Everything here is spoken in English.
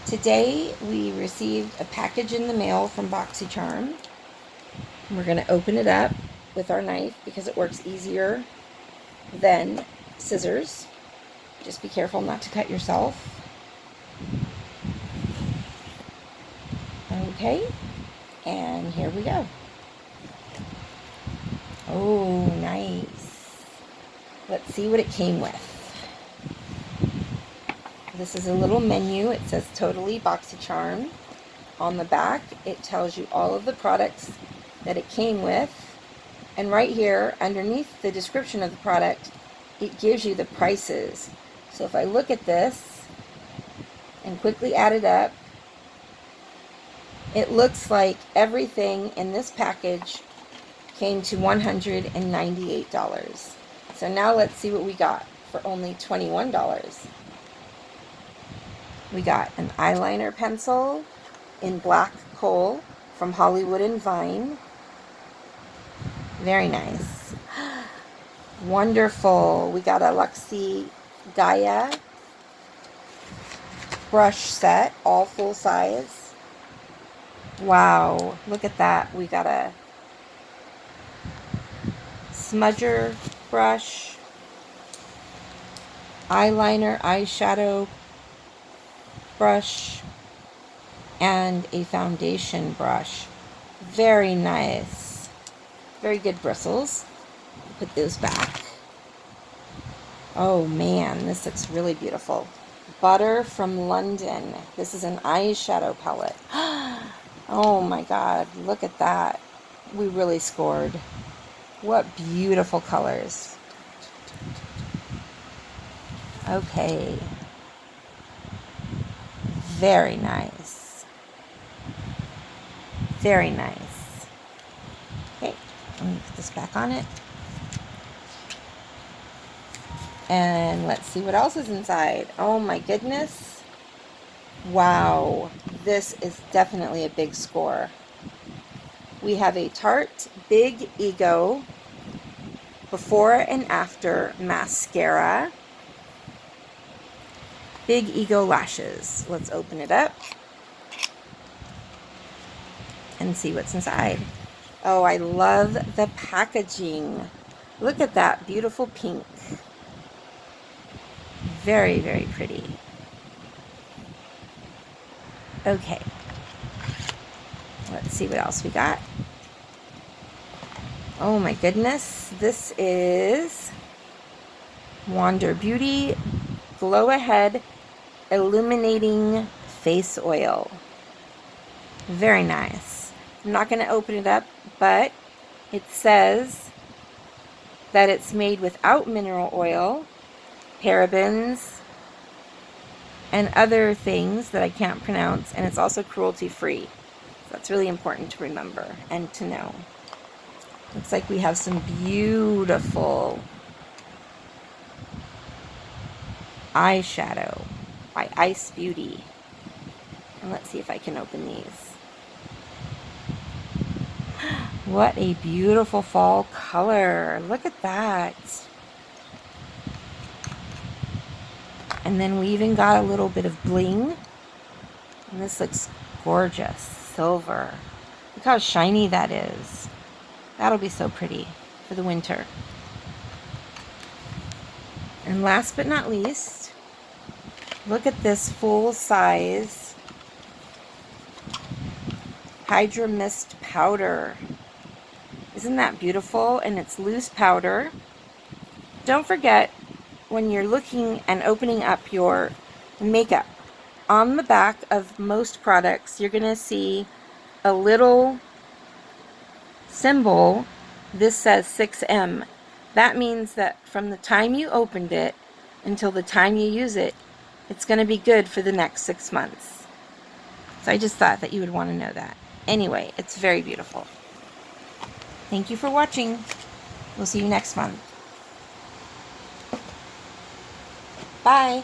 Today we received a package in the mail from Boxycharm. We're going to open it up with our knife because it works easier than scissors. Just be careful not to cut yourself. Okay, and here we go. Oh, nice. Let's see what it came with. This is a little menu. It says Totally Boxycharm. On the back, it tells you all of the products that it came with. And right here, underneath the description of the product, it gives you the prices. So if I look at this and quickly add it up, it looks like everything in this package came to $198. So now let's see what we got for only $21. We got an eyeliner pencil in black coal from Hollywood and Vine. Very nice. Wonderful. We got a Luxie Gaia brush set, all full size. Wow, look at that. We got a smudger brush, eyeliner, eyeshadow brush, and a foundation brush. Very nice. Very good bristles. Put those back. Oh man, this looks really beautiful. Butter from London. This is an eyeshadow palette. Oh my god, look at that. We really scored. What beautiful colors. Okay. Very nice. Very nice. Okay, let me put this back on it. And let's see what else is inside. Oh my goodness. Wow. This is definitely a big score. We have a Tarte Big Ego before and after mascara. Big Ego lashes. Let's open it up and see what's inside. Oh, I love the packaging. Look at that beautiful pink. Very, very pretty. Okay. Let's see what else we got. Oh my goodness. This is Wander Beauty Glow Ahead Illuminating Face Oil. Very nice. I'm not going to open it up, but it says that it's made without mineral oil, parabens, and other things that I can't pronounce, and it's also cruelty-free. So that's really important to remember and to know. Looks like we have some beautiful eyeshadow by Ice Beauty. And let's see if I can open these. What a beautiful fall color. Look at that. And then we even got a little bit of bling. And this looks gorgeous. Silver. Look how shiny that is. That'll be so pretty for the winter. And last but not least, look at this full-size Hydra Mist powder. Isn't that beautiful? And it's loose powder. Don't forget, when you're looking and opening up your makeup, on the back of most products, you're going to see a little symbol. This says 6M. That means that from the time you opened it until the time you use it, it's going to be good for the next 6 months. So I just thought that you would want to know that. Anyway, it's very beautiful. Thank you for watching. We'll see you next month. Bye.